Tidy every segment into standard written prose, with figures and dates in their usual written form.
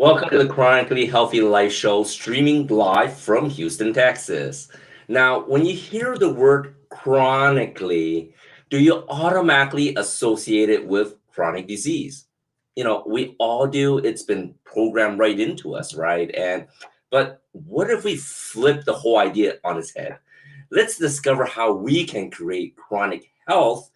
Welcome to the Chronically Healthy Life show, streaming live from Houston, Texas. Now, when you hear the word chronically, do you automatically associate it with chronic disease? We all do. It's been programmed right into us, right? But what if we flip the whole idea on its head? Let's discover how we can create chronic health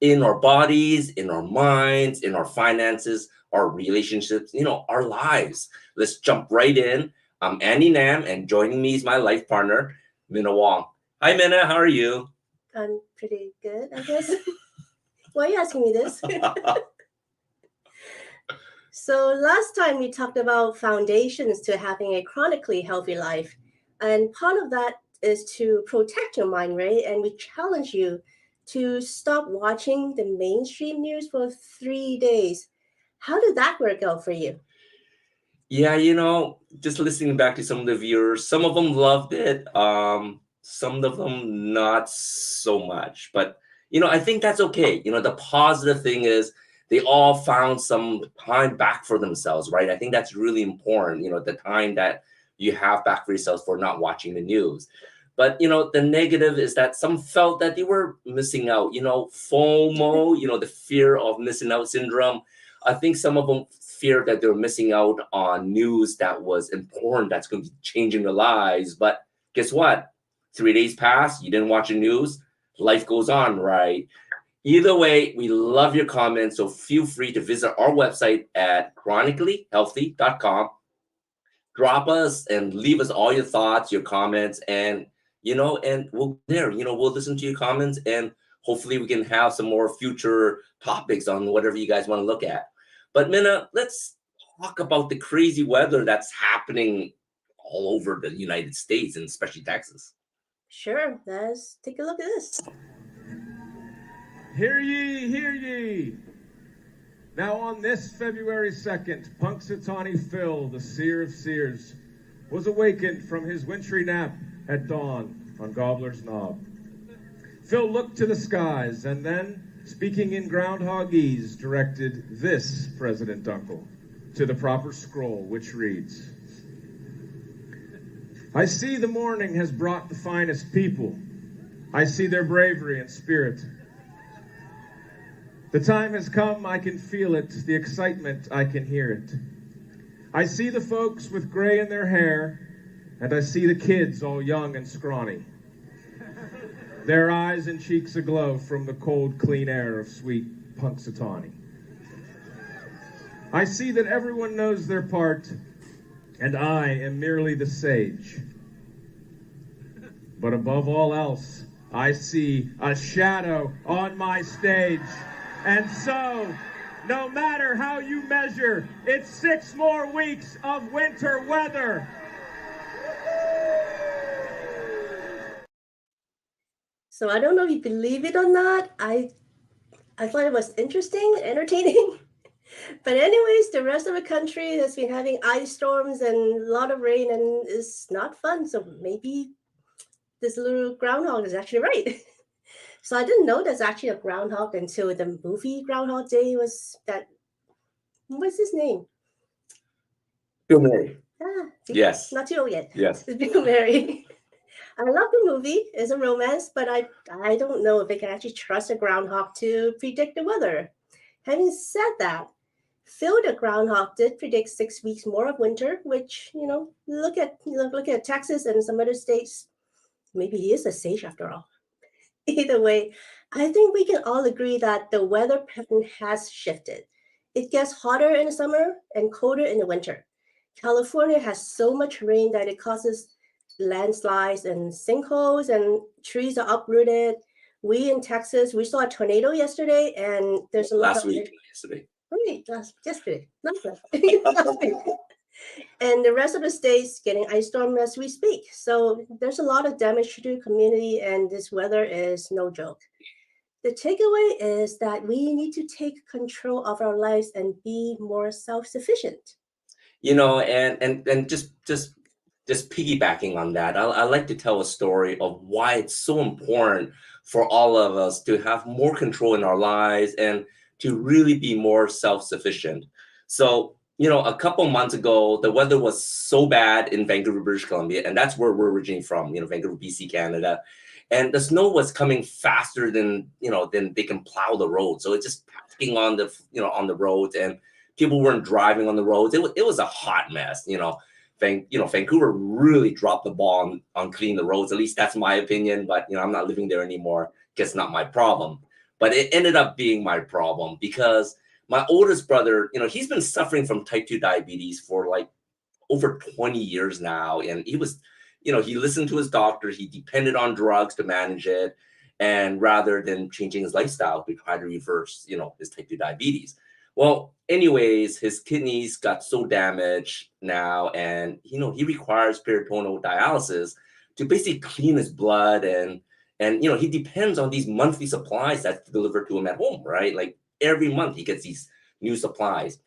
in our bodies, in our minds, in our finances, our relationships, our lives. Let's jump right in. I'm Andy Nam, and joining me is my life partner, Minna Wong. Hi, Minna. How are you? I'm pretty good, I guess. Why are you asking me this? So last time we talked about foundations to having a chronically healthy life. And part of that is to protect your mind, right? And we challenge you to stop watching the mainstream news for 3 days. How did that work out for you? Yeah, just listening back to some of the viewers, some of them loved it. Some of them not so much. But I think that's okay. The positive thing is they all found some time back for themselves, right? I think that's really important. The time that you have back for yourselves for not watching the news. But the negative is that some felt that they were missing out. FOMO. The fear of missing out syndrome. I think some of them fear that they're missing out on news that was important, that's going to be changing their lives. But guess what? 3 days pass, you didn't watch the news, life goes on, right? Either way, we love your comments, so feel free to visit our website at chronicallyhealthy.com. Drop us and leave us all your thoughts, your comments, and we'll there. We'll listen to your comments, and hopefully we can have some more future topics on whatever you guys want to look at. But Minna, let's talk about the crazy weather that's happening all over the United States and especially Texas. Sure, let's take a look at this. Hear ye, hear ye. Now on this February 2nd, Punxsutawney Phil, the seer of seers, was awakened from his wintry nap at dawn on Gobbler's Knob. Phil looked to the skies and then, speaking in groundhogese, directed this President Dunkel to the proper scroll, which reads, I see the morning has brought the finest people. I see their bravery and spirit. The time has come, I can feel it, the excitement, I can hear it. I see the folks with gray in their hair, and I see the kids all young and scrawny. Their eyes and cheeks aglow from the cold, clean air of sweet Punxsutawney. I see that everyone knows their part, and I am merely the sage. But above all else, I see a shadow on my stage. And so, no matter how you measure, it's 6 more weeks of winter weather. So I don't know if you believe it or not. I thought it was interesting, entertaining. But anyways, the rest of the country has been having ice storms and a lot of rain, and it's not fun. So maybe this little groundhog is actually right. So I didn't know there's actually a groundhog until the movie Groundhog Day was that. What's his name? Bill Murray. Ah, Yes. not too old yet. Yes. It's Bill Murray. I love the movie. It's a romance, but I don't know if I can actually trust a groundhog to predict the weather. Having said that, Phil the groundhog did predict 6 weeks more of winter, which look at Texas and some other states. Maybe he is a sage after all. Either way, I think we can all agree that the weather pattern has shifted. It gets hotter in the summer and colder in the winter. California has so much rain that it causes landslides and sinkholes, and trees are uprooted. We in Texas, we saw a tornado yesterday, and there's a lot Last of week, yesterday. Right, yesterday, not last week. And the rest of the states getting ice storm as we speak. So there's a lot of damage to the community, and this weather is no joke. The takeaway is that we need to take control of our lives and be more self-sufficient. And just piggybacking on that, I like to tell a story of why it's so important for all of us to have more control in our lives and to really be more self-sufficient. So a couple months ago, the weather was so bad in Vancouver, British Columbia, and that's where we're originally from, Vancouver, BC, Canada. And the snow was coming faster than they can plow the road. So it's just packing on on the roads, and people weren't driving on the roads. It was a hot mess. Vancouver really dropped the ball on cleaning the roads. At least that's my opinion. But I'm not living there anymore. Guess not my problem. But it ended up being my problem because my oldest brother, he's been suffering from type 2 diabetes for like over 20 years now. And he was, he listened to his doctor. He depended on drugs to manage it. And rather than changing his lifestyle to try to reverse, his type 2 diabetes. Well, anyways, his kidneys got so damaged now, and he requires peritoneal dialysis to basically clean his blood, and he depends on these monthly supplies that's delivered to him at home, right? Like every month he gets these new supplies.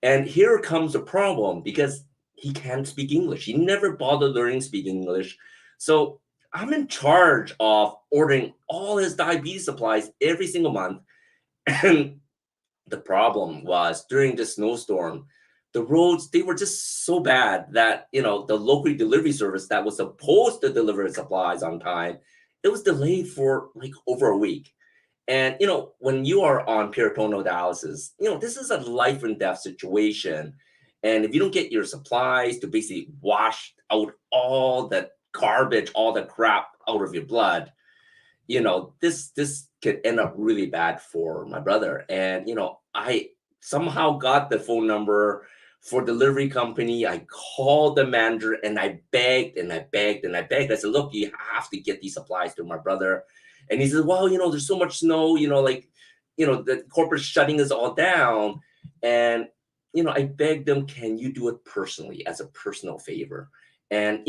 And here comes the problem, because he can't speak English. He never bothered learning speaking English. So I'm in charge of ordering all his diabetes supplies every single month. And the problem was, during the snowstorm, the roads, they were just so bad that, the local delivery service that was supposed to deliver supplies on time, it was delayed for like over a week. And, when you are on peritoneal dialysis, this is a life and death situation. And if you don't get your supplies to basically wash out all the garbage, all the crap out of your blood, this could end up really bad for my brother. And, I somehow got the phone number for delivery company. I called the manager and I begged and I begged and I begged. I said, look, you have to get these supplies to my brother. And he said, well, there's so much snow, the corporate's shutting us all down. And, I begged them, can you do it personally as a personal favor? And,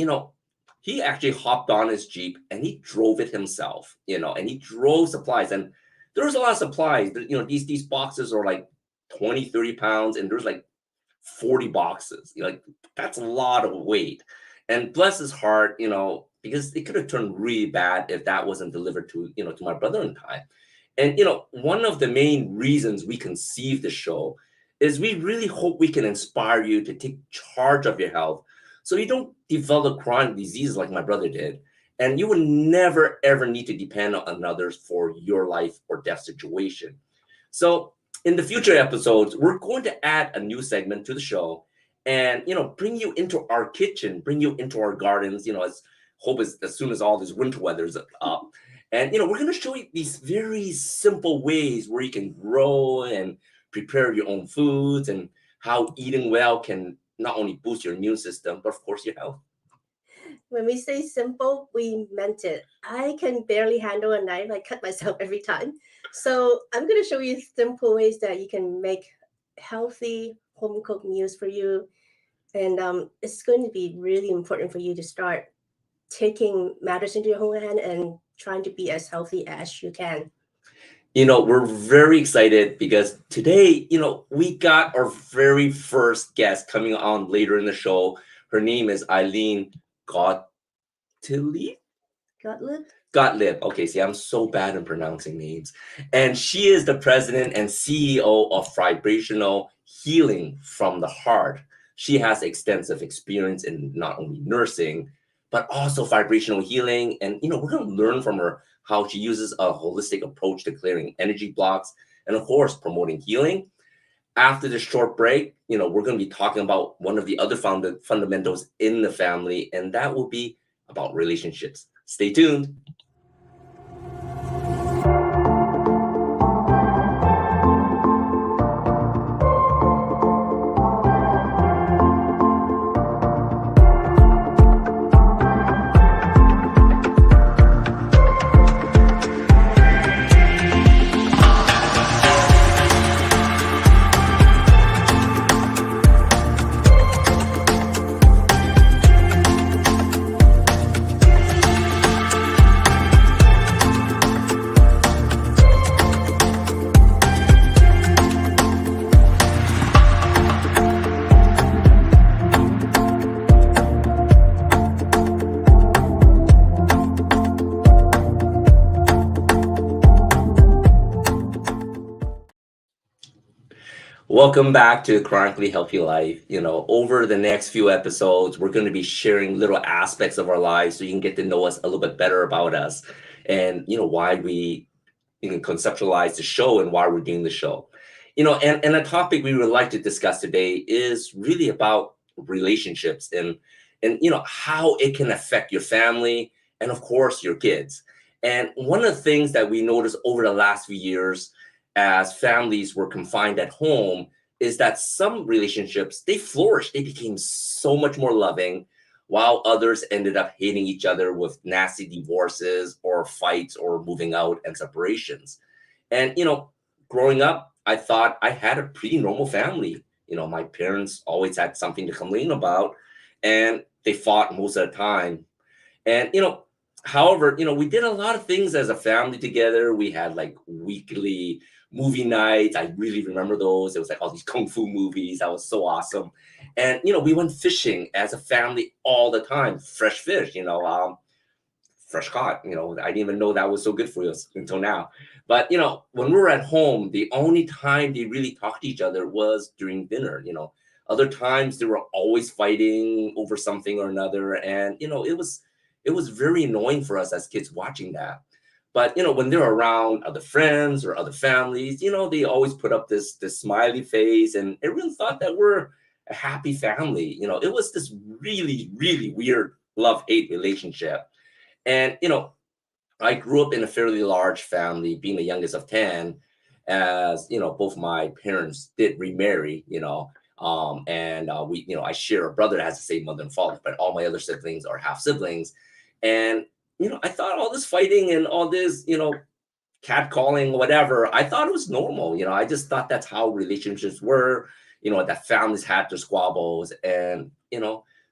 he actually hopped on his Jeep and he drove it himself, and he drove supplies. And there was a lot of supplies. These boxes are like 20, 30 pounds, and there's like 40 boxes. That's a lot of weight. And bless his heart, because it could have turned really bad if that wasn't delivered to my brother in time. And, one of the main reasons we conceived the show is we really hope we can inspire you to take charge of your health so you don't develop chronic diseases like my brother did. And you will never, ever need to depend on others for your life or death situation. So in the future episodes, we're going to add a new segment to the show and, bring you into our kitchen, bring you into our gardens, as soon as all this winter weather is up. And, we're going to show you these very simple ways where you can grow and prepare your own foods, and how eating well can not only boost your immune system, but of course your health. When we say simple, we meant it. I can barely handle a knife. I cut myself every time. So I'm going to show you simple ways that you can make healthy home-cooked meals for you. And it's going to be really important for you to start taking matters into your own hand and trying to be as healthy as you can. We're very excited because today, we got our very first guest coming on later in the show. Her name is Ilene Gottlieb. Gottlieb. Okay, see, I'm so bad in pronouncing names. And she is the president and CEO of Vibrational Healing from the Heart. She has extensive experience in not only nursing, but also vibrational healing. And, we're going to learn from her how she uses a holistic approach to clearing energy blocks and, of course, promoting healing. After this short break, we're going to be talking about one of the other fundamentals in the family, and that will be about relationships. Stay tuned. Welcome back to Chronically Healthy Life. Over the next few episodes, we're going to be sharing little aspects of our lives so you can get to know us a little bit better about us and, why we conceptualize the show and why we're doing the show. And a topic we would like to discuss today is really about relationships and how it can affect your family and, of course, your kids. And one of the things that we noticed over the last few years as families were confined at home is that some relationships, they flourished, they became so much more loving, while others ended up hating each other with nasty divorces or fights or moving out and separations. And growing up, I thought I had a pretty normal family. My parents always had something to complain about, and they fought most of the time. And however, we did a lot of things as a family together. We had like weekly movie nights. I really remember those. It was like all these kung fu movies. That was so awesome. And we went fishing as a family all the time. Fresh fish, fresh caught. I didn't even know that was so good for us until now. But when we were at home, the only time they really talked to each other was during dinner. Other times they were always fighting over something or another, and it was very annoying for us as kids watching that. But when they're around other friends or other families, they always put up this smiley face, and everyone thought that we're a happy family. It was this really, really weird love-hate relationship. And I grew up in a fairly large family, being the youngest of 10, as both my parents did remarry, and I share a brother that has the same mother and father, but all my other siblings are half siblings. And I thought all this fighting and all this catcalling, whatever, I thought it was normal. I just thought that's how relationships were, that families had their squabbles. And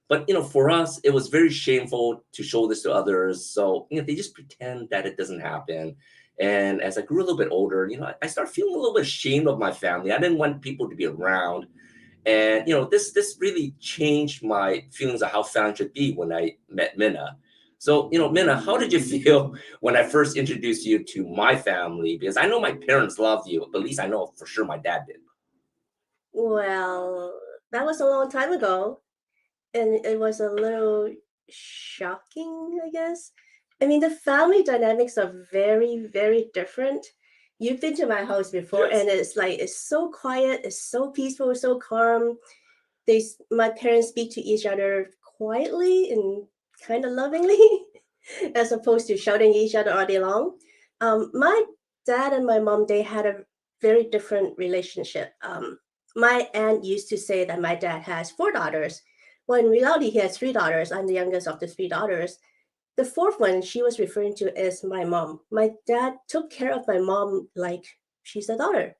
but for us, it was very shameful to show this to others. So they just pretend that it doesn't happen. And as I grew a little bit older, I started feeling a little bit ashamed of my family. I didn't want people to be around. And this really changed my feelings of how family should be when I met Minna. So Minna, how did you feel when I first introduced you to my family? Because I know my parents loved you, but at least I know for sure my dad did. Well, that was a long time ago, and it was a little shocking, I guess. I mean, the family dynamics are very, very different. You've been to my house before, Yes. and it's like it's so quiet, it's so peaceful, so calm. My parents speak to each other quietly and kind of lovingly, as opposed to shouting at each other all day long. My dad and my mom, they had a very different relationship. My aunt used to say that my dad has four daughters. Well, in reality, he has three daughters. I'm the youngest of the three daughters. The fourth one she was referring to is my mom. My dad took care of my mom like she's a daughter.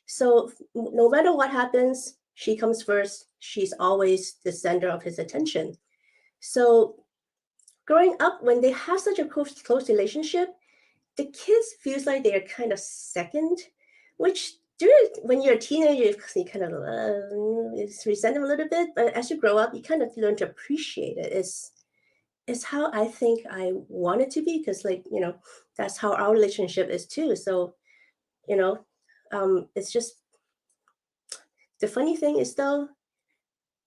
So no matter what happens, she comes first. She's always the center of his attention. So growing up, when they have such a close relationship, the kids feels like they're kind of second, which when you're a teenager, you kind of resent them a little bit. But as you grow up, you kind of learn to appreciate it. It's how I think I want it to be, because that's how our relationship is too. So you know, it's just the funny thing is though,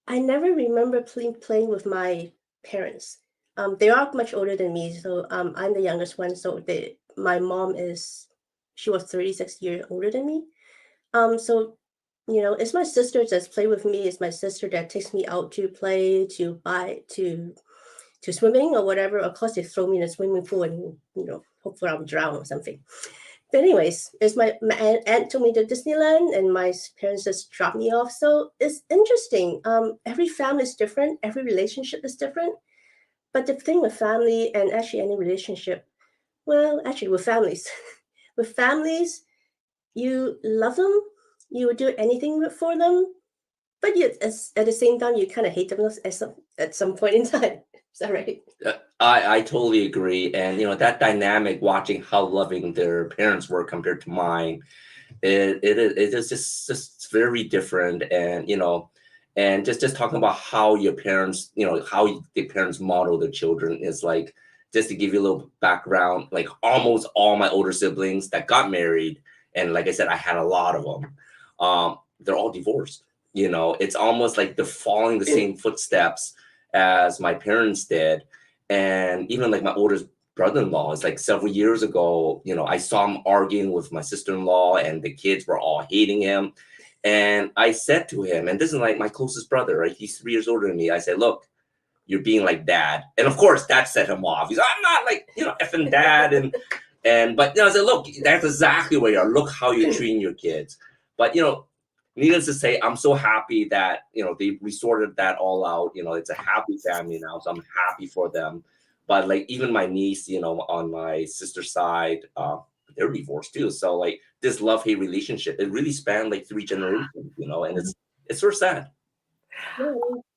I never remember playing with my parents. They are much older than me, so I'm the youngest one. So my mom she was 36 years older than me. So it's my sister that's play with me. It's my sister that takes me out to play, to swimming or whatever. Of course, they throw me in a swimming pool and hopefully I'll drown or something. But anyways, it's my aunt took me to Disneyland, and my parents just dropped me off. So it's interesting. Every family is different. Every relationship is different. But the thing with family, and actually any relationship, well, actually with families, with families, you love them, you would do anything for them, but at the same time, you kind of hate them at some point in time. Is that right? I totally agree. And that dynamic, watching how loving their parents were compared to mine, it is just very different. And and just talking about how your parents, how the parents model their children is like, just to give you a little background, like almost all my older siblings that got married, and like I said, I had a lot of them. they're all divorced. It's almost like they're following the same footsteps as my parents did. And even like my oldest brother-in-law, is like several years ago, I saw him arguing with my sister-in-law, and the kids were all hating him. And I said to him, and this is like my closest brother, right? He's 3 years older than me. I said, look, you're being like dad. And of course that set him off. He's like, I'm not like, effing dad. But I said, look, that's exactly where you are. Look how you're treating your kids. But needless to say, I'm so happy that they resorted that all out. It's a happy family now, so I'm happy for them. But like even my niece, on my sister's side, they're divorced too. So like this love-hate relationship, it really spanned like 3 generations, and it's sort of sad. Yeah,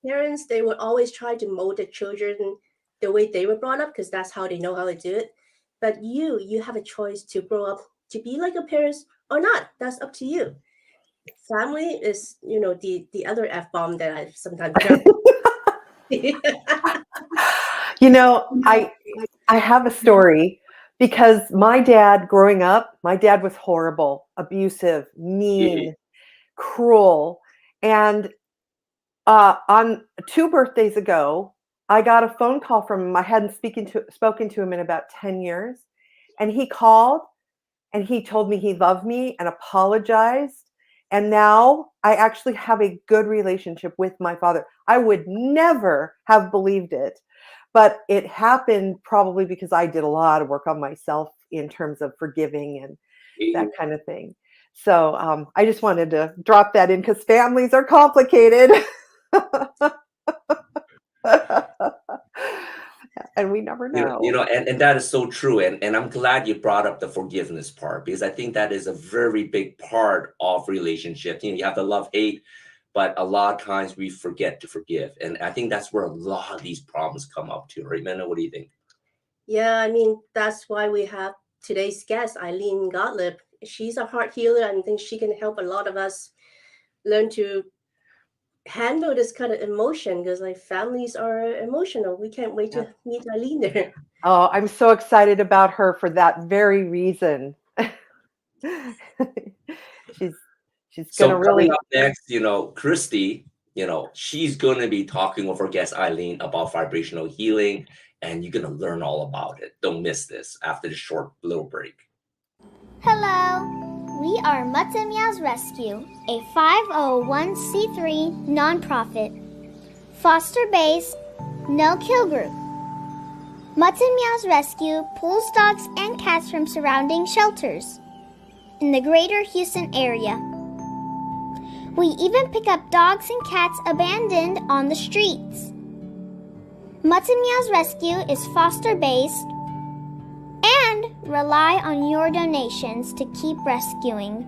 parents, they would always try to mold the children the way they were brought up because that's how they know how to do it. But you have a choice to grow up to be like your parents or not. That's up to you. Family is, the other F-bomb that I sometimes drop. I have a story because my dad growing up, my dad was horrible, abusive, mean, cruel. And on 2 birthdays ago, I got a phone call from him. I hadn't spoken to him in about 10 years. And he called and he told me he loved me and apologized. And now I actually have a good relationship with my father. I would never have believed it, but it happened probably because I did a lot of work on myself in terms of forgiving and that kind of thing. So I just wanted to drop that in because families are complicated. And we never know. And that is so true. And I'm glad you brought up the forgiveness part, because I think that is a very big part of relationships. You have the love-hate, but a lot of times we forget to forgive. And I think that's where a lot of these problems come up to, right, Mena? What do you think? Yeah, I mean, that's why we have today's guest, Ilene Gottlieb. She's a heart healer, and I think she can help a lot of us learn to handle this kind of emotion, because like families are emotional. We can't wait to meet Ilene there. Oh, I'm so excited about her for that very reason. she's So gonna coming really up next, Christy, she's gonna be talking with our guest Ilene about vibrational healing, and you're gonna learn all about it. Don't miss this after the short little break. Hello, we are Mutts and Meows Rescue, a 501c3 nonprofit, foster-based, no-kill group. Mutts and Meows Rescue pulls dogs and cats from surrounding shelters in the greater Houston area. We even pick up dogs and cats abandoned on the streets. Mutts and Meows Rescue is foster-based and rely on your donations to keep rescuing.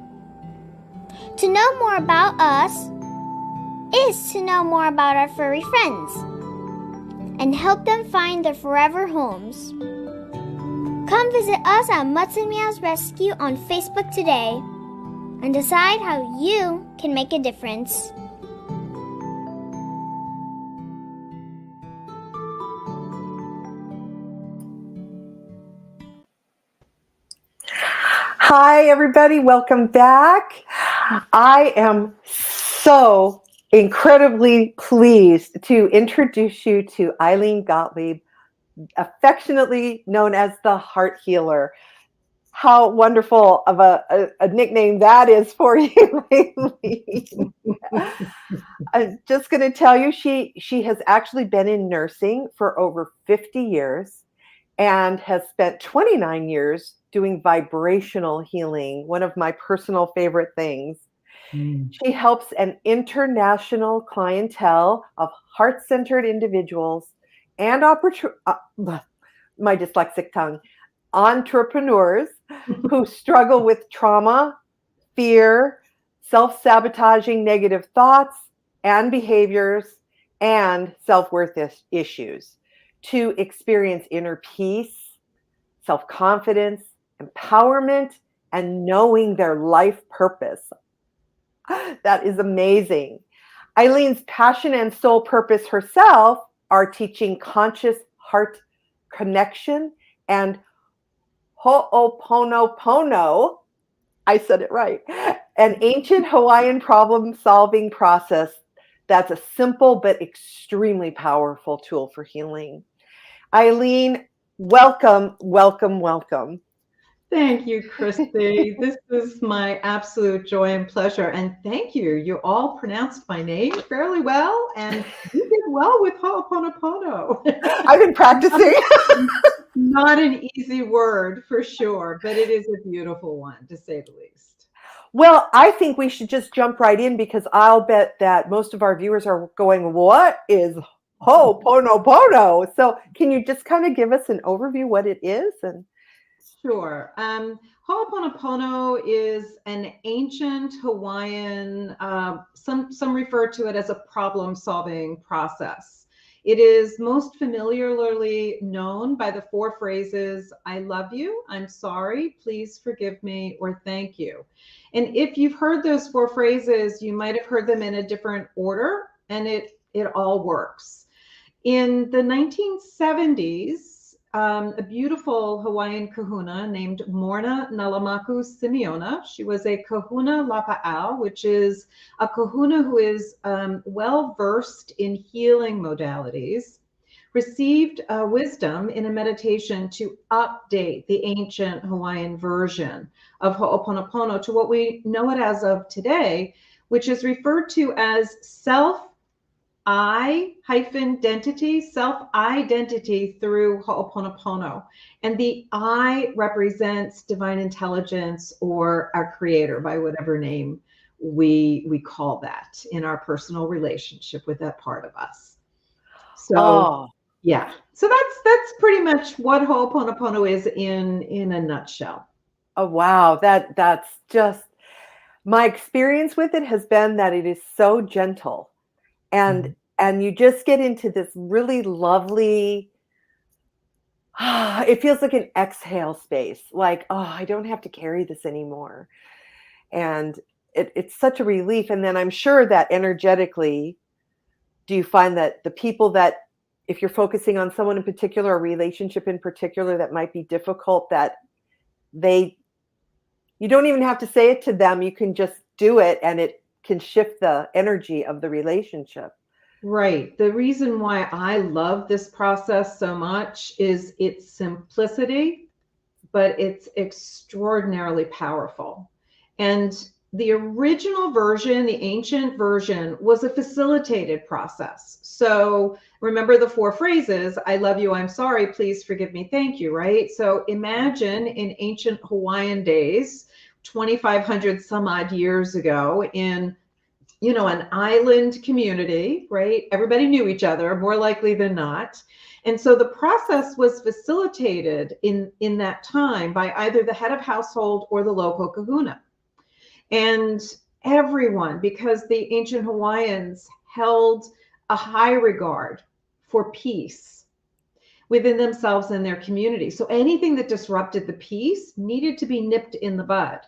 To know more about us is to know more about our furry friends and help them find their forever homes. Come visit us at Mutts and Meows Rescue on Facebook today and decide how you can make a difference. Hi, everybody. Welcome back. I am so incredibly pleased to introduce you to Ilene Gottlieb, affectionately known as the Heart Healer. How wonderful of a nickname that is for you, Ilene. I'm just going to tell you, she has actually been in nursing for over 50 years and has spent 29 years doing vibrational healing, one of my personal favorite things. She helps an international clientele of heart-centered individuals and my dyslexic tongue, entrepreneurs who struggle with trauma, fear, self-sabotaging negative thoughts and behaviors, and self-worth issues to experience inner peace, self-confidence, empowerment, and knowing their life purpose. That is amazing. Ilene's passion and soul purpose herself are teaching conscious heart connection and ho'oponopono, I said it right, An ancient Hawaiian problem-solving process that's a simple but extremely powerful tool for healing. Ilene, welcome, welcome, welcome. Thank you, Christy. This is my absolute joy and pleasure. And thank you. You all pronounced my name fairly well, and you did well with Ho'oponopono. I've been practicing. Not an easy word for sure, but it is a beautiful one, to say the least. Well, I think we should just jump right in because I'll bet that most of our viewers are going, what is Ho'oponopono? So can you just kind of give us an overview what it is? And Sure. Ho'oponopono is an ancient Hawaiian, some refer to it as a problem-solving process. It is most familiarly known by the 4 phrases, I love you, I'm sorry, please forgive me, or thank you. And if you've heard those 4 phrases, you might have heard them in a different order, and it all works. In the 1970s, a beautiful Hawaiian kahuna named Morna Nalamaku Simeona. She was a kahuna lapa'au, which is a kahuna who is well-versed in healing modalities, received wisdom in a meditation to update the ancient Hawaiian version of Ho'oponopono to what we know it as of today, which is referred to as self-identity through Ho'oponopono. And the I represents divine intelligence or our creator, by whatever name we call that in our personal relationship with that part of us. So yeah, so that's pretty much what Ho'oponopono is in a nutshell. Oh, wow. That's just, my experience with it has been that it is so gentle. And you just get into this really lovely, it feels like an exhale space, like, oh, I don't have to carry this anymore. And it's such a relief. And then I'm sure that energetically, do you find that the people that, if you're focusing on someone in particular, a relationship in particular that might be difficult, that you don't even have to say it to them, you can just do it and it can shift the energy of the relationship. Right. The reason why I love this process so much is its simplicity, but it's extraordinarily powerful. And the original version, the ancient version, was a facilitated process. So remember the 4 phrases, I love you, I'm sorry, please forgive me, thank you, right? So imagine in ancient Hawaiian days, 2,500 some odd years ago, in an island community, right? Everybody knew each other, more likely than not. And so the process was facilitated in that time by either the head of household or the local kahuna. And everyone, because the ancient Hawaiians held a high regard for peace within themselves and their community. So anything that disrupted the peace needed to be nipped in the bud.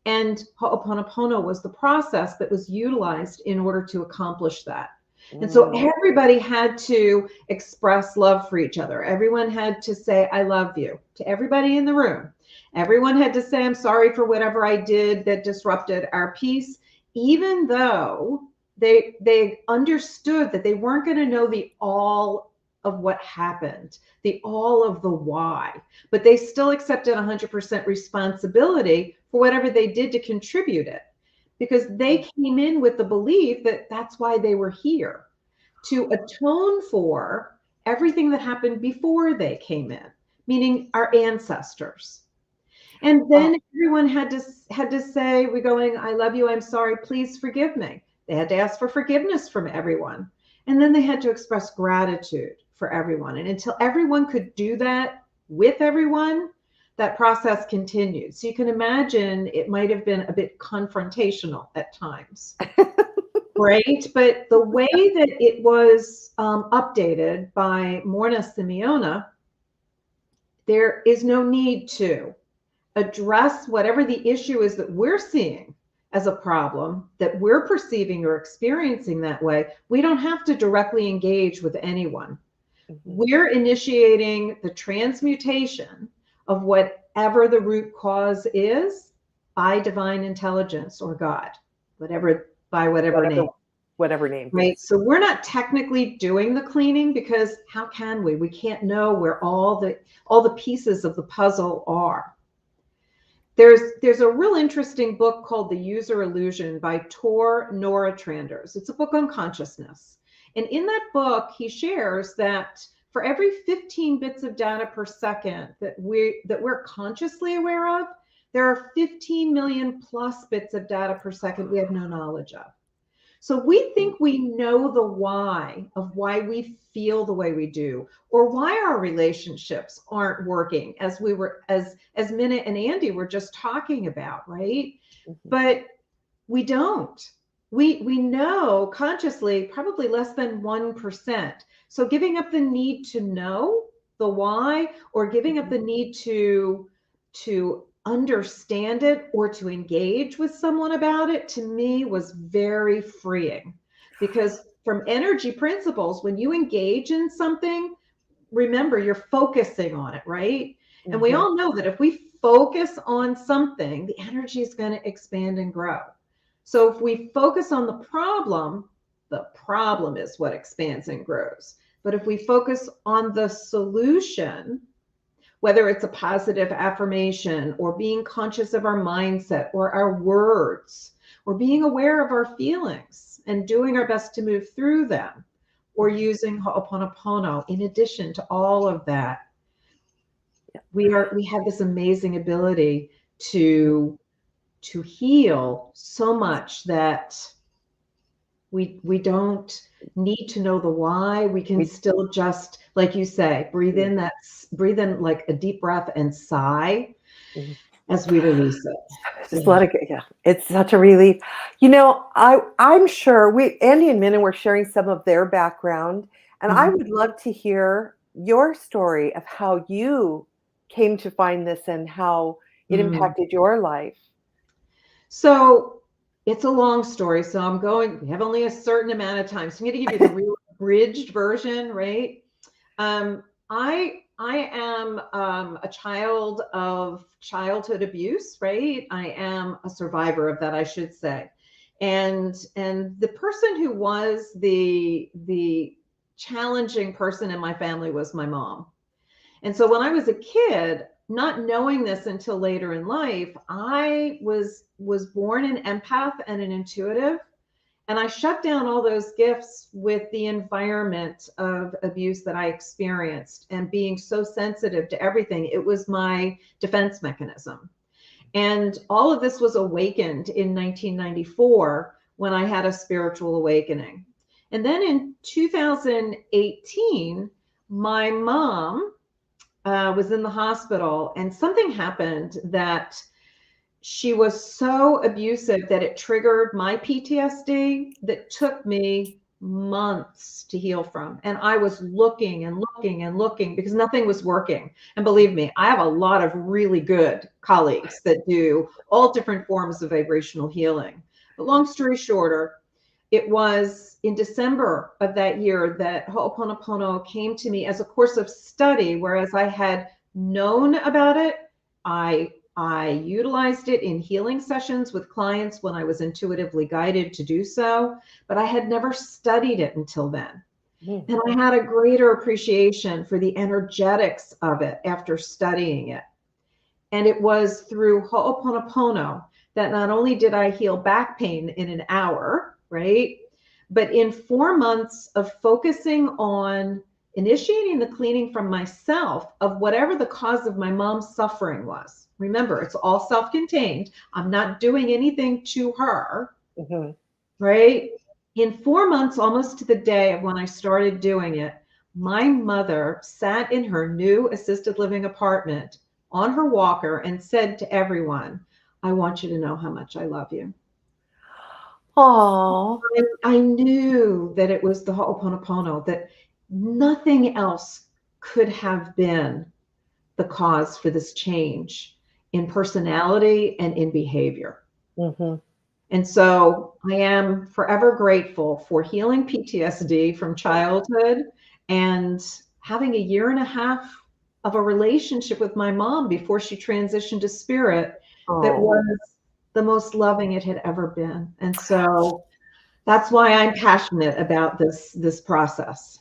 And Ho'oponopono was the process that was utilized in order to accomplish that. And so everybody had to express love for each other. Everyone had to say, I love you to everybody in the room. Everyone had to say, I'm sorry for whatever I did that disrupted our peace, even though they understood that they weren't going to know the all of what happened, the all of the why, but they still accepted 100% responsibility for whatever they did to contribute it, because they came in with the belief that that's why they were here, to atone for everything that happened before they came in, meaning our ancestors. And then everyone had to say, we're going, I love you, I'm sorry, please forgive me. They had to ask for forgiveness from everyone. And then they had to express gratitude for everyone. And until everyone could do that with everyone, that process continued. So you can imagine it might have been a bit confrontational at times. Right? But the way that it was updated by Morna Simeona, there is no need to address whatever the issue is that we're seeing as a problem, that we're perceiving or experiencing that way. We don't have to directly engage with anyone. We're initiating the transmutation of whatever the root cause is, by divine intelligence or God, by whatever name. Whatever name. Right. So we're not technically doing the cleaning, because how can we? We can't know where all the pieces of the puzzle are. There's a real interesting book called The User Illusion by Tor Noratranders. It's a book on consciousness. And in that book, he shares that for every 15 bits of data per second that we're consciously aware of, there are 15 million plus bits of data per second we have no knowledge of. So we think we know the why of why we feel the way we do, or why our relationships aren't working, as Minna and Andy were just talking about, right? But we don't. We know consciously probably less than 1%. So giving up the need to know the why, or giving up the need to understand it or to engage with someone about it, to me was very freeing. Because from energy principles, when you engage in something, remember, you're focusing on it, right? And we all know that if we focus on something, the energy is going to expand and grow. So if we focus on the problem is what expands and grows. But if we focus on the solution, whether it's a positive affirmation, or being conscious of our mindset or our words, or being aware of our feelings and doing our best to move through them, or using Ho'oponopono in addition to all of that, we have this amazing ability to heal so much that we don't need to know the why. We can still just, like you say, breathe in like a deep breath and sigh as we release it. Just let it go. Yeah, it's such a relief. I'm sure Andy and Minna were sharing some of their background, and I would love to hear your story of how you came to find this and how it impacted your life. So it's a long story, so we have only a certain amount of time. So I'm going to give you the real abridged version, right? I am a child of childhood abuse, right? I am a survivor of that, I should say. And the person who was the challenging person in my family was my mom. And so when I was a kid, not knowing this until later in life, I was born an empath and an intuitive, and I shut down all those gifts with the environment of abuse that I experienced, and being so sensitive to everything. It was my defense mechanism. And all of this was awakened in 1994 when I had a spiritual awakening. And then in 2018, my mom was in the hospital, and something happened that she was so abusive that it triggered my PTSD that took me months to heal from. And I was looking and looking and looking because nothing was working. And believe me, I have a lot of really good colleagues that do all different forms of vibrational healing. But long story shorter, it was in December of that year that Ho'oponopono came to me as a course of study, whereas I had known about it. I utilized it in healing sessions with clients when I was intuitively guided to do so, but I had never studied it until then. And I had a greater appreciation for the energetics of it after studying it. And it was through Ho'oponopono that not only did I heal back pain in an hour, right? But in 4 months of focusing on initiating the cleaning from myself of whatever the cause of my mom's suffering was. Remember, it's all self-contained. I'm not doing anything to her, right? In 4 months, almost to the day of when I started doing it, my mother sat in her new assisted living apartment on her walker and said to everyone, "I want you to know how much I love you." Oh, I knew that it was the Ho'oponopono, that nothing else could have been the cause for this change in personality and in behavior. And so I am forever grateful for healing PTSD from childhood and having a 1.5 years of a relationship with my mom before she transitioned to spirit that was the most loving it had ever been. And so that's why I'm passionate about this process.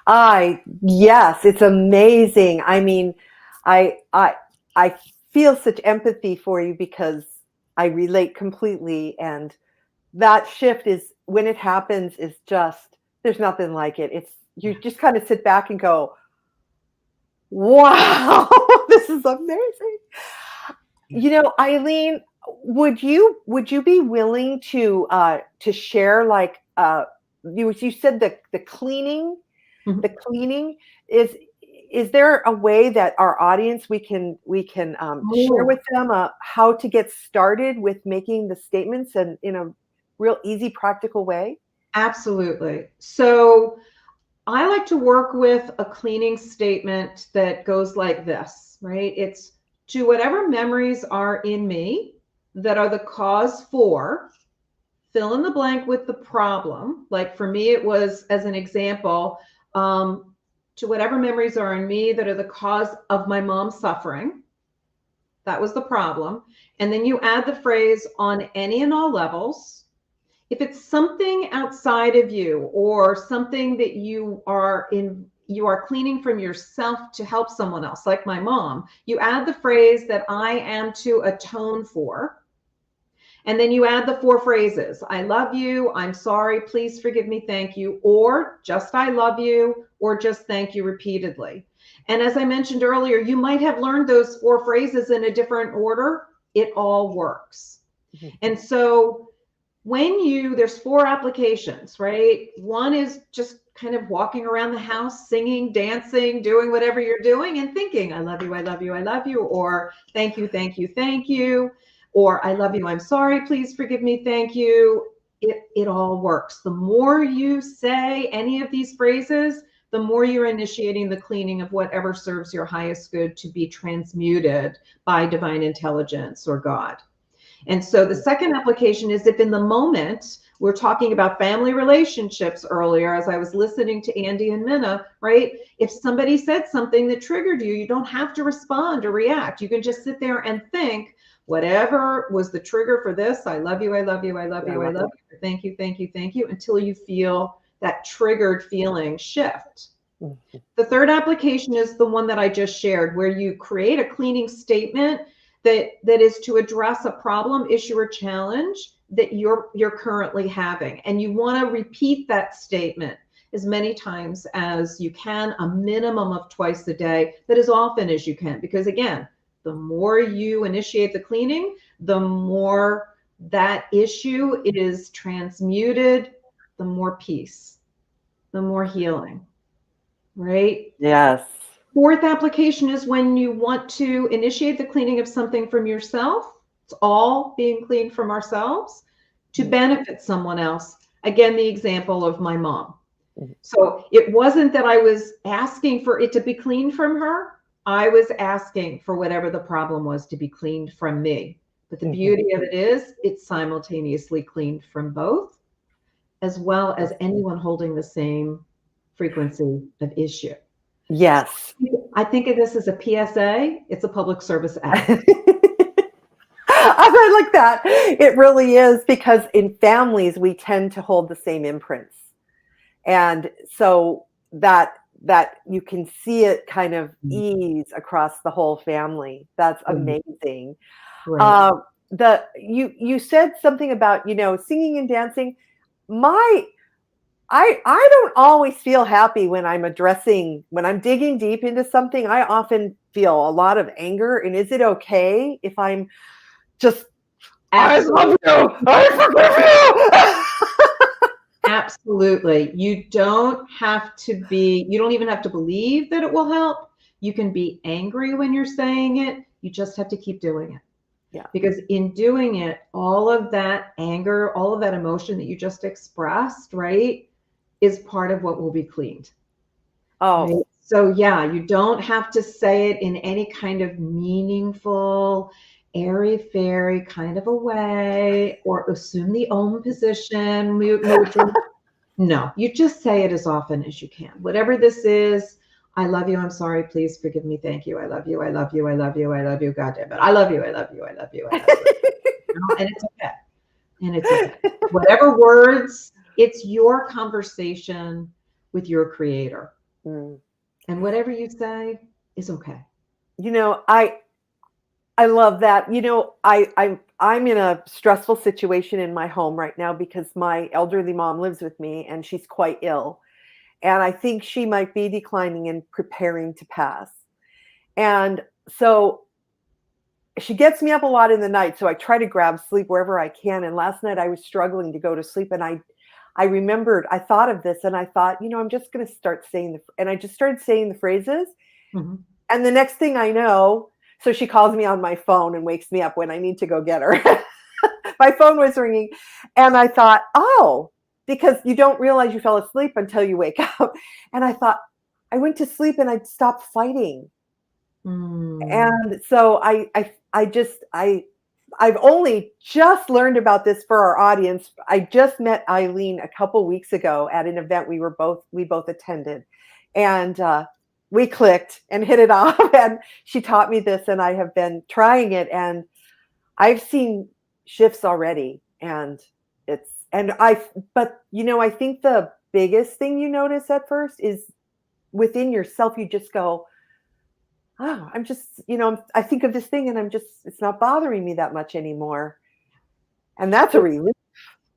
Yes, it's amazing. I mean, I feel such empathy for you because I relate completely. And that shift is, when it happens, is just, there's nothing like it. It's, you just kind of sit back and go, wow, this is amazing. You know, Ilene, would you be willing to share, like, you said the cleaning, Mhm. the cleaning is there a way that our audience, we can share with them how to get started with making the statements and in a real easy, practical way? Absolutely. So I like to work with a cleaning statement that goes like this, right? It's, to whatever memories are in me that are the cause for, fill in the blank with the problem. Like for me, it was, as an example, to whatever memories are in me that are the cause of my mom suffering. That was the problem. And then you add the phrase, on any and all levels. If it's something outside of you or something that you are cleaning from yourself to help someone else, like my mom, you add the phrase that I am to atone for. And then you add the 4 phrases: I love you, I'm sorry, please forgive me, thank you, or just I love you, or just thank you repeatedly. And as I mentioned earlier, you might have learned those 4 phrases in a different order. It all works. Mm-hmm. And so there's 4 applications, right? One is just kind of walking around the house, singing, dancing, doing whatever you're doing and thinking, I love you, I love you, I love you, or thank you, thank you, thank you, or I love you, I'm sorry, please forgive me, thank you. It all works. The more you say any of these phrases, the more you're initiating the cleaning of whatever serves your highest good to be transmuted by divine intelligence or God. And so the second application is, if in the moment, we're talking about family relationships earlier, as I was listening to Andy and Minna, right? If somebody said something that triggered you, you don't have to respond or react. You can just sit there and think, whatever was the trigger for this, I love you, I love you, I love you, I love you, thank you, thank you, thank you, until you feel that triggered feeling shift. The third application is the one that I just shared, where you create a cleaning statement that is to address a problem, issue, or challenge that you're currently having. And you want to repeat that statement as many times as you can, a minimum of twice a day, but as often as you can. Because again, the more you initiate the cleaning, the more that issue is transmuted, the more peace, the more healing, right? Yes. Fourth application is when you want to initiate the cleaning of something from yourself. It's all being cleaned from ourselves to benefit someone else. Again, the example of my mom. So it wasn't that I was asking for it to be cleaned from her. I was asking for whatever the problem was to be cleaned from me. But the beauty of it is it's simultaneously cleaned from both, as well as anyone holding the same frequency of issue. Yes. I think of this as a PSA. It's a public service act. I like that. It really is, because in families, we tend to hold the same imprints. And so that you can see it kind of ease across the whole family. That's amazing. Right. You said something about, singing and dancing. I don't always feel happy when I'm digging deep into something. I often feel a lot of anger. And is it okay if I'm just, Absolutely. I love you, I forgive you? Absolutely. You don't even have to believe that it will help. You can be angry when you're saying it. You just have to keep doing it. Yeah. Because in doing it, all of that anger, all of that emotion that you just expressed, right, is part of what will be cleaned. Oh. Right? So yeah, you don't have to say it in any kind of meaningful, airy-fairy kind of a way, or assume the om position. No, you just say it as often as you can. Whatever this is, I love you, I'm sorry, please forgive me, thank you, I love you, I love you, I love you, I love you, God damn it, I love you, I love you, I love you, I love you. And it's okay. And it's okay. Whatever words, it's your conversation with your creator. Mm. And whatever you say is okay. You know, I love that. You know, I'm in a stressful situation in my home right now because my elderly mom lives with me and she's quite ill. And I think she might be declining and preparing to pass. And so she gets me up a lot in the night. So I try to grab sleep wherever I can. And last night I was struggling to go to sleep. And I remembered, I thought of this and I thought, you know, I'm just going to start saying and I just started saying the phrases. Mm-hmm. And the next thing I know, so she calls me on my phone and wakes me up when I need to go get her. My phone was ringing. And I thought, oh, because you don't realize you fell asleep until you wake up. And I thought, I went to sleep and I'd stopped fighting. And so I've only just learned about this for our audience. I just met Ilene a couple weeks ago at an event we both attended, and we clicked and hit it off. And she taught me this, and I have been trying it, and I've seen shifts already. But you know, I think the biggest thing you notice at first is within yourself. You just go, oh, I'm just, you know, I think of this thing and it's not bothering me that much anymore. And that's a relief.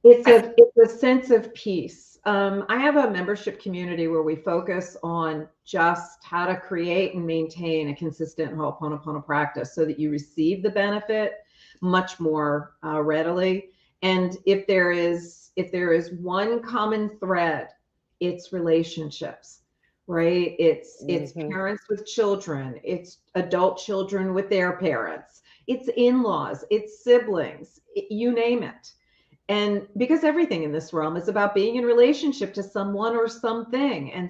It's a sense of peace. I have a membership community where we focus on just how to create and maintain a consistent Ho'oponopono practice so that you receive the benefit much more readily. And if there is one common thread, it's relationships. Right? It's parents with children, it's adult children with their parents, it's in-laws, it's siblings, you name it. And because everything in this realm is about being in relationship to someone or something. And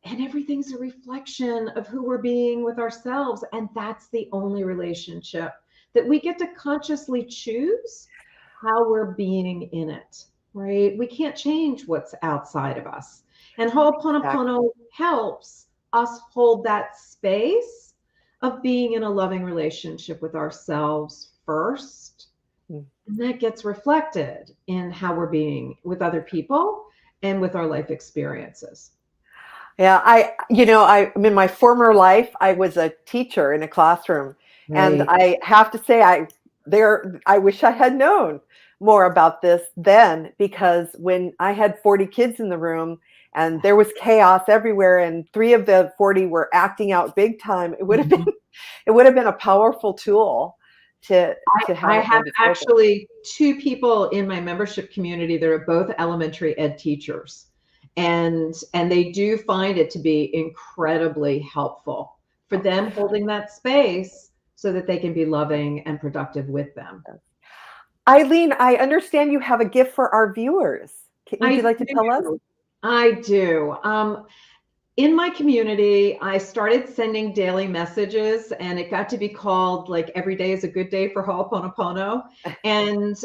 everything's a reflection of who we're being with ourselves. And that's the only relationship that we get to consciously choose how we're being in it, right? We can't change what's outside of us. And Ho'oponopono helps us hold that space of being in a loving relationship with ourselves first. And that gets reflected in how we're being with other people and with our life experiences. Yeah, I'm in my former life, I was a teacher in a classroom. Right. And I have to say, I wish I had known more about this then, because when I had 40 kids in the room and there was chaos everywhere and 3 of the 40 were acting out big time, it would have been a powerful tool to have. I have actually 2 people in my membership community that are both elementary ed teachers. And they do find it to be incredibly helpful for them holding that space so that they can be loving and productive with them. Ilene, I understand you have a gift for our viewers. Would you like to tell us? I do. In my community, I started sending daily messages, and it got to be called like "Every Day is a Good Day for Ho'oponopono." And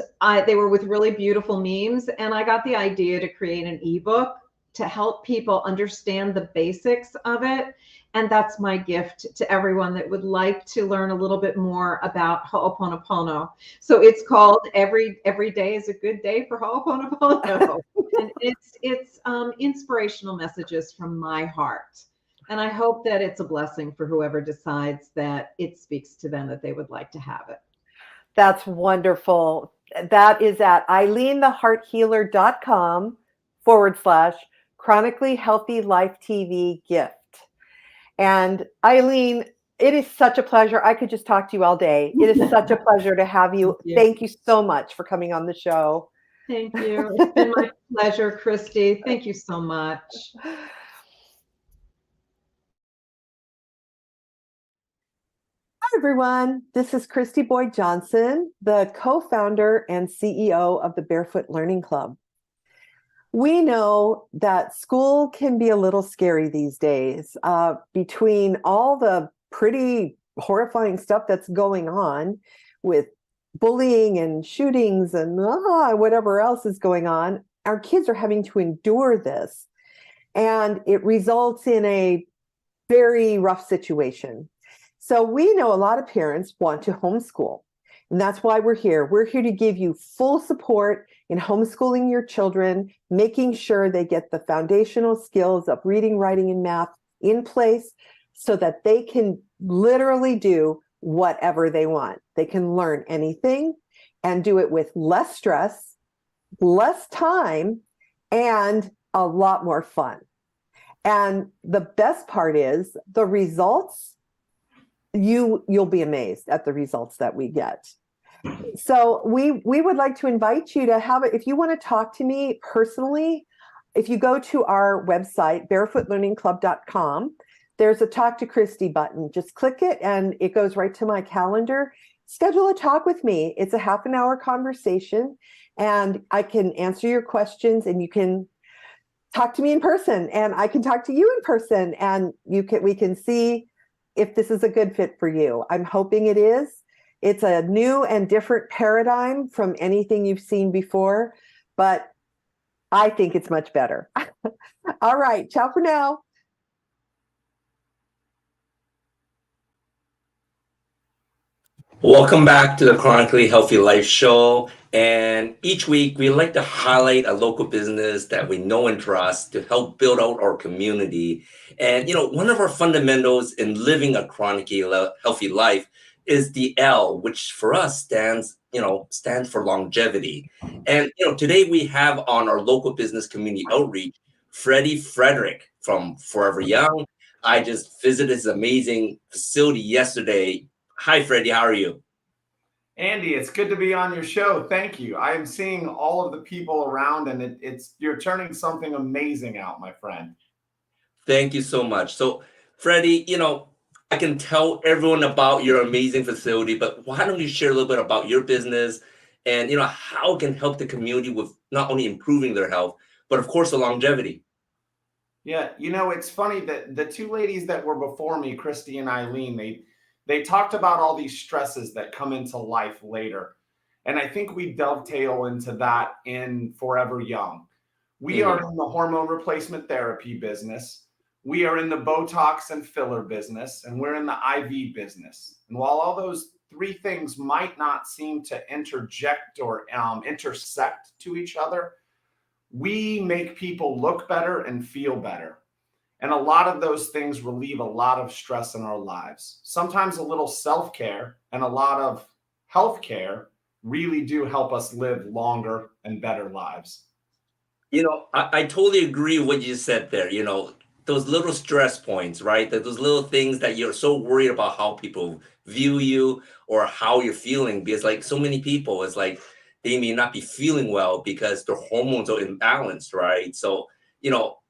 they were with really beautiful memes. And I got the idea to create an ebook to help people understand the basics of it. And that's my gift to everyone that would like to learn a little bit more about Ho'oponopono. So it's called Every Day is a Good Day for Ho'oponopono. And it's inspirational messages from my heart. And I hope that it's a blessing for whoever decides that it speaks to them, that they would like to have it. That's wonderful. That is at ilenethehearthealer.com/Chronically Healthy Life TV gift. And Ilene, it is such a pleasure. I could just talk to you all day. It is such a pleasure to have you. Thank you so much for coming on the show. Thank you. It's been my pleasure, Christy. Thank you so much. Hi, everyone. This is Christy Boyd Johnson, the co-founder and CEO of the Barefoot Learning Club. We know that school can be a little scary these days, between all the pretty horrifying stuff that's going on with bullying and shootings and whatever else is going on. Our kids are having to endure this, and it results in a very rough situation. So we know a lot of parents want to homeschool. And that's why we're here. We're here to give you full support in homeschooling your children, making sure they get the foundational skills of reading, writing, and math in place so that they can literally do whatever they want. They can learn anything and do it with less stress, less time, and a lot more fun. And the best part is the results, you'll be amazed at the results that we get. So we would like to invite you to have it. If you want to talk to me personally, if you go to our website, barefootlearningclub.com, there's a Talk to Christy button. Just click it and it goes right to my calendar. Schedule a talk with me. It's a half an hour conversation and I can answer your questions and you can talk to me in person and I can talk to you in person and we can see if this is a good fit for you. I'm hoping it is. It's a new and different paradigm from anything you've seen before, but I think it's much better. All right, ciao for now. Welcome back to the Chronically Healthy Life show. And each week we like to highlight a local business that we know and trust to help build out our community. And, one of our fundamentals in living a chronically healthy life is the L, which for us stands for longevity. And, today we have on our local business community outreach, Freddy Frederick from Forever Young. I just visited his amazing facility yesterday. Hi, Freddy. How are you? Andy, it's good to be on your show. Thank you. I am seeing all of the people around, and you're turning something amazing out, my friend. Thank you so much. So, Freddy, I can tell everyone about your amazing facility, but why don't you share a little bit about your business and, how it can help the community with not only improving their health, but of course, the longevity. Yeah, it's funny that the two ladies that were before me, Christy and Ilene, they talked about all these stresses that come into life later. And I think we dovetail into that in Forever Young. We are in the hormone replacement therapy business. We are in the Botox and filler business, and we're in the IV business. And while all those three things might not seem to interject or intersect to each other, we make people look better and feel better. And a lot of those things relieve a lot of stress in our lives. Sometimes a little self-care and a lot of health-care really do help us live longer and better lives. I totally agree with what you said there. Those little stress points, right? Those little things that you're so worried about how people view you or how you're feeling, because like so many people, it's like they may not be feeling well because their hormones are imbalanced, right? So,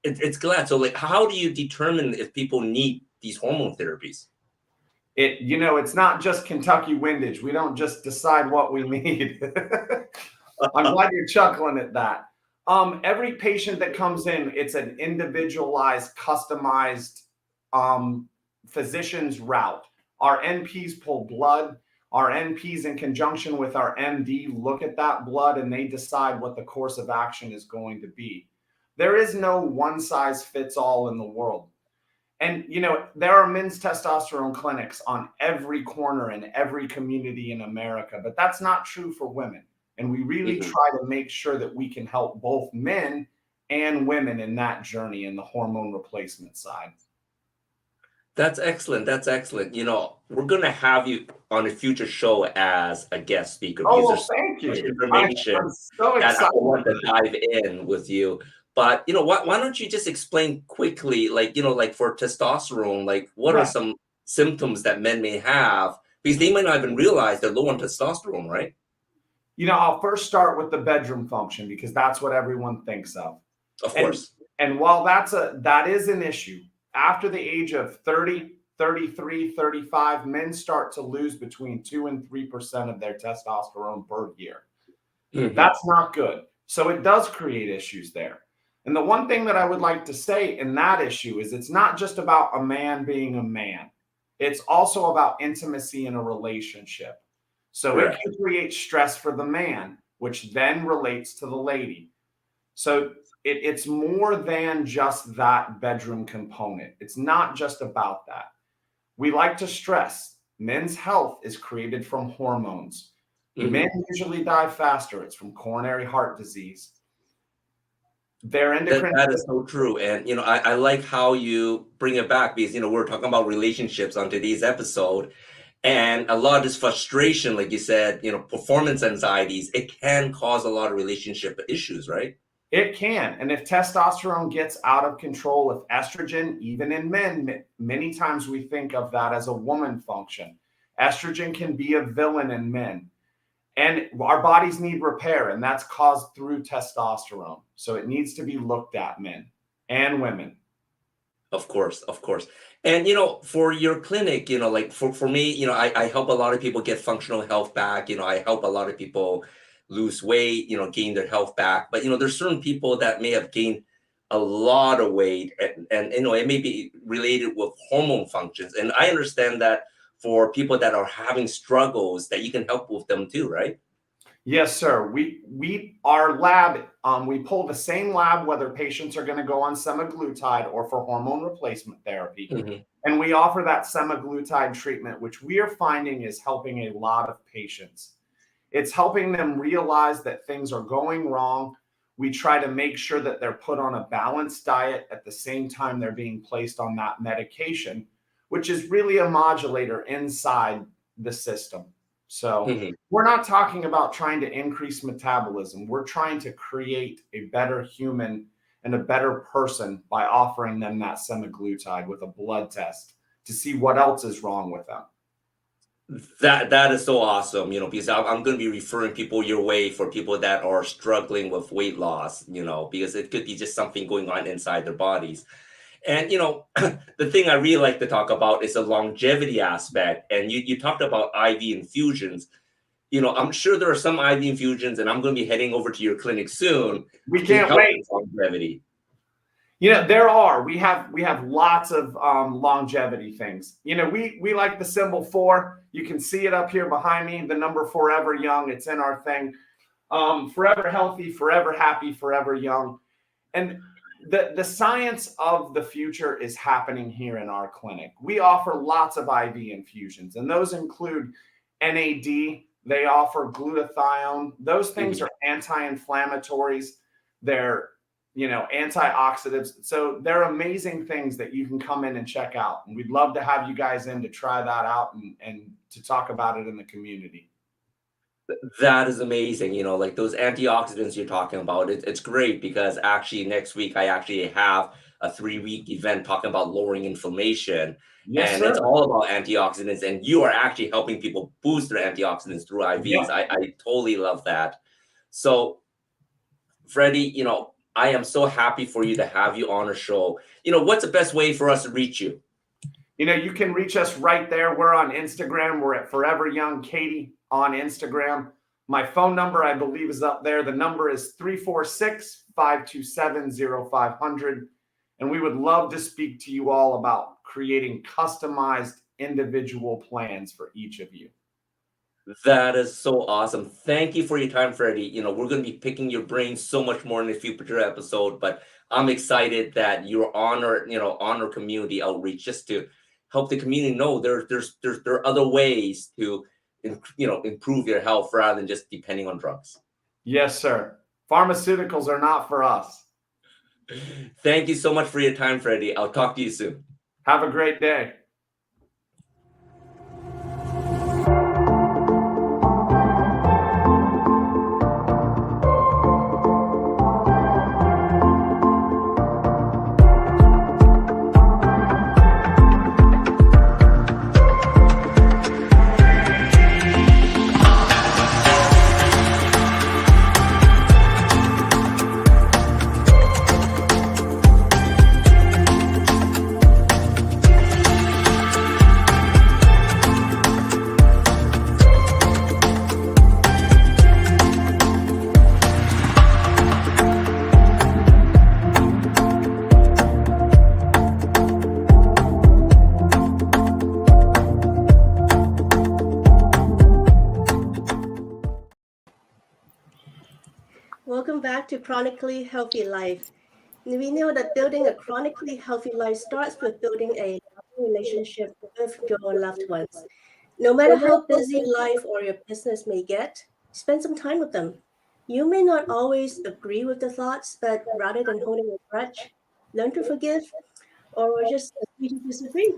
it's glad. So like, how do you determine if people need these hormone therapies? It's not just Kentucky windage. We don't just decide what we need. I'm glad you're chuckling at that. Every patient that comes in, it's an individualized, customized physician's route. Our NPs pull blood. Our NPs, in conjunction with our MD, look at that blood and they decide what the course of action is going to be. There is no one size fits all in the world. And, there are men's testosterone clinics on every corner in every community in America, but that's not true for women. And we really try to make sure that we can help both men and women in that journey in the hormone replacement side. That's excellent. That's excellent. We're going to have you on a future show as a guest speaker. Oh, well, thank you. Information I'm so excited. I want to dive in with you. But, why don't you just explain quickly, like for testosterone, like what are some symptoms that men may have? Because they might not even realize they're low on testosterone, right? I'll first start with the bedroom function because that's what everyone thinks of. Of course. And while that is an issue, after the age of 30, 33, 35, men start to lose between 2 and 3% of their testosterone per year. That's not good. So it does create issues there. And the one thing that I would like to say in that issue is it's not just about a man being a man. It's also about intimacy in a relationship. So it can create stress for the man, which then relates to the lady. So it's more than just that bedroom component. It's not just about that. We like to stress men's health is created from hormones. Men usually die faster. It's from coronary heart disease. Their endocrine that is so true. And, I like how you bring it back because, we're talking about relationships on today's episode. And a lot of this frustration, like you said, performance anxieties, it can cause a lot of relationship issues, right? It can. And if testosterone gets out of control with estrogen, even in men, many times we think of that as a woman function. Estrogen can be a villain in men. And our bodies need repair, and that's caused through testosterone. So it needs to be looked at, men and women. Of course, of course. And, for your clinic, like for me, I help a lot of people get functional health back. I help a lot of people lose weight, gain their health back. But, there's certain people that may have gained a lot of weight and it may be related with hormone functions. And I understand that for people that are having struggles that you can help with them too, right? Yes, sir. Our lab, we pull the same lab whether patients are going to go on semaglutide or for hormone replacement therapy. Mm-hmm. And we offer that semaglutide treatment, which we are finding is helping a lot of patients. It's helping them realize that things are going wrong. We try to make sure that they're put on a balanced diet at the same time they're being placed on that medication, which is really a modulator inside the system. So we're not talking about trying to increase metabolism. We're trying to create a better human and a better person by offering them that semaglutide with a blood test to see what else is wrong with them. That is so awesome, because I'm going to be referring people your way for people that are struggling with weight loss, because it could be just something going on inside their bodies. And, the thing I really like to talk about is the longevity aspect. And you talked about IV infusions. I'm sure there are some IV infusions, and I'm going to be heading over to your clinic soon. We can't wait. Longevity. There are. We have lots of longevity things. We like the symbol 4. You can see it up here behind me, the number forever young. It's in our thing. Forever healthy, forever happy, forever young. And the science of the future is happening here in our clinic. We offer lots of IV infusions, and those include NAD. They offer glutathione. Those things are anti-inflammatories. They're, antioxidants. So they're amazing things that you can come in and check out. And we'd love to have you guys in to try that out and to talk about it in the community. That is amazing. Like those antioxidants you're talking about, it's great because actually next week I actually have a 3-week event talking about lowering inflammation. Yes, and sir. It's all about antioxidants, and you are actually helping people boost their antioxidants through IVs. Yeah. I totally love that. So, Freddy, I am so happy for you to have you on our show. What's the best way for us to reach you? You can reach us right there. We're on Instagram. We're at Forever Young Katie on Instagram. My phone number, I believe, is up there. The number is 346-527-0500. And we would love to speak to you all about creating customized individual plans for each of you. That is so awesome. Thank you for your time, Freddy. We're going to be picking your brain so much more in a future episode, but I'm excited that you're on our community outreach just to help the community know there are other ways to improve your health rather than just depending on drugs. Yes, sir. Pharmaceuticals are not for us. Thank you so much for your time, Freddy. I'll talk to you soon. Have a great day. Welcome back to Chronically Healthy Life. We know that building a chronically healthy life starts with building a loving relationship with your loved ones. No matter how busy life or your business may get, spend some time with them. You may not always agree with the thoughts, but rather than holding a grudge, learn to forgive or just agree to disagree.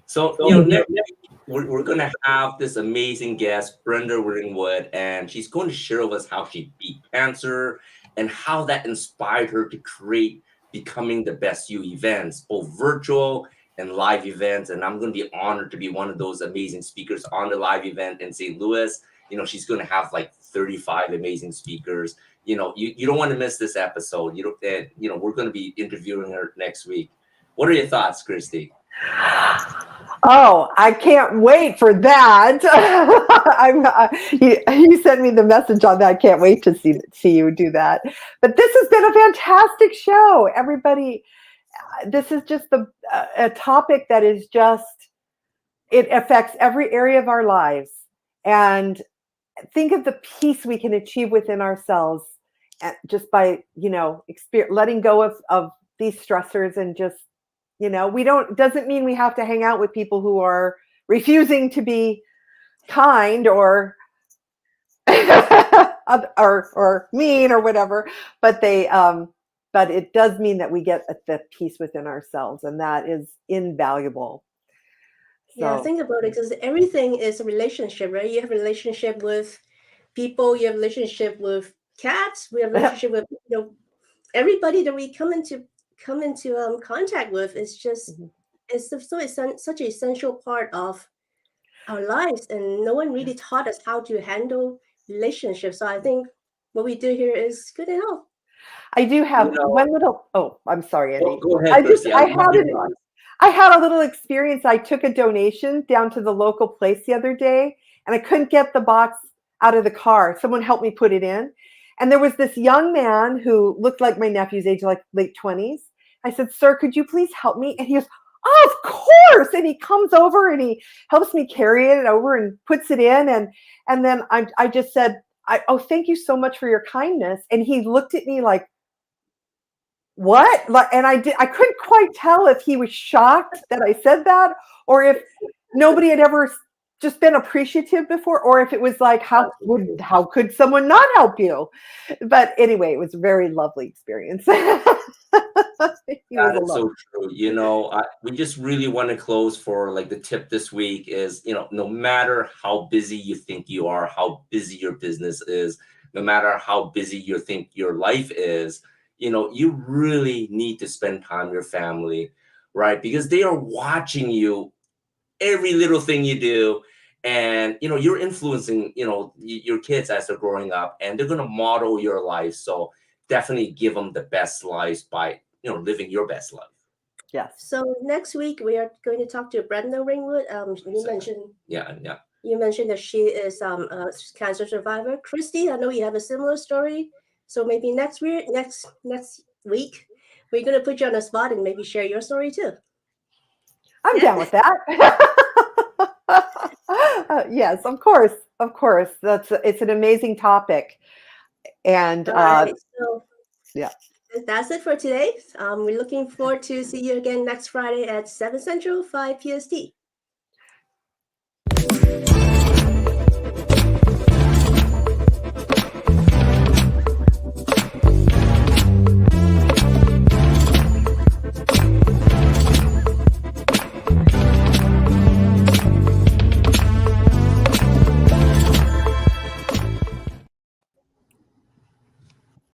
So, next week we're going to have this amazing guest, Brenda Ringwood, and she's going to share with us how she beat cancer and how that inspired her to create Becoming the Best You events, both virtual and live events. And I'm going to be honored to be one of those amazing speakers on the live event in St. Louis. She's going to have like 35 amazing speakers. You don't want to miss this episode. We're going to be interviewing her next week. What are your thoughts, Christy? Oh, I can't wait for that. You sent me the message on that. I can't wait to see you do that. But this has been a fantastic show, everybody. This is just a topic that is it affects every area of our lives. And think of the peace we can achieve within ourselves just by, letting go of these stressors and just, doesn't mean we have to hang out with people who are refusing to be kind or or mean or whatever, but it does mean that we get the peace within ourselves, and that is invaluable. Yeah, think about it, because everything is a relationship, right? You have a relationship with people, you have a relationship with cats, we have a relationship with everybody that we come into contact with. Is just it's such an essential part of our lives, and no one really taught us how to handle relationships. So I think what we do here is good to help. I do have one little. Oh, I'm sorry, Andy. Go ahead, Christy. I had a little experience. I took a donation down to the local place the other day, and I couldn't get the box out of the car. Someone helped me put it in. And there was this young man who looked like my nephew's age, like late 20s. I said, "Sir, could you please help me?" And he goes, "Oh, of course." And he comes over and he helps me carry it over and puts it in. And then I just said, "Oh, thank you so much for your kindness." And he looked at me like, "What?" And I couldn't quite tell if he was shocked that I said that, or if nobody had ever just been appreciative before, or if it was like, how could someone not help you? But anyway, it was a very lovely experience. That is so true. We just really want to close for like the tip this week is, no matter how busy you think you are, how busy your business is, no matter how busy you think your life is, you really need to spend time with your family, right? Because they are watching you, every little thing you do. And, you're influencing, your kids as they're growing up, and they're going to model your life. So definitely give them the best lives by, living your best life. Yes. So next week we are going to talk to Brenda Ringwood. You mentioned that she is a cancer survivor. Christy, I know you have a similar story. So maybe next week we're going to put you on the spot and maybe share your story too. I'm down with that. Yes, of course. It's an amazing topic. And yeah. That's it for today. We're looking forward to see you again next Friday at 7 Central, 5 PST.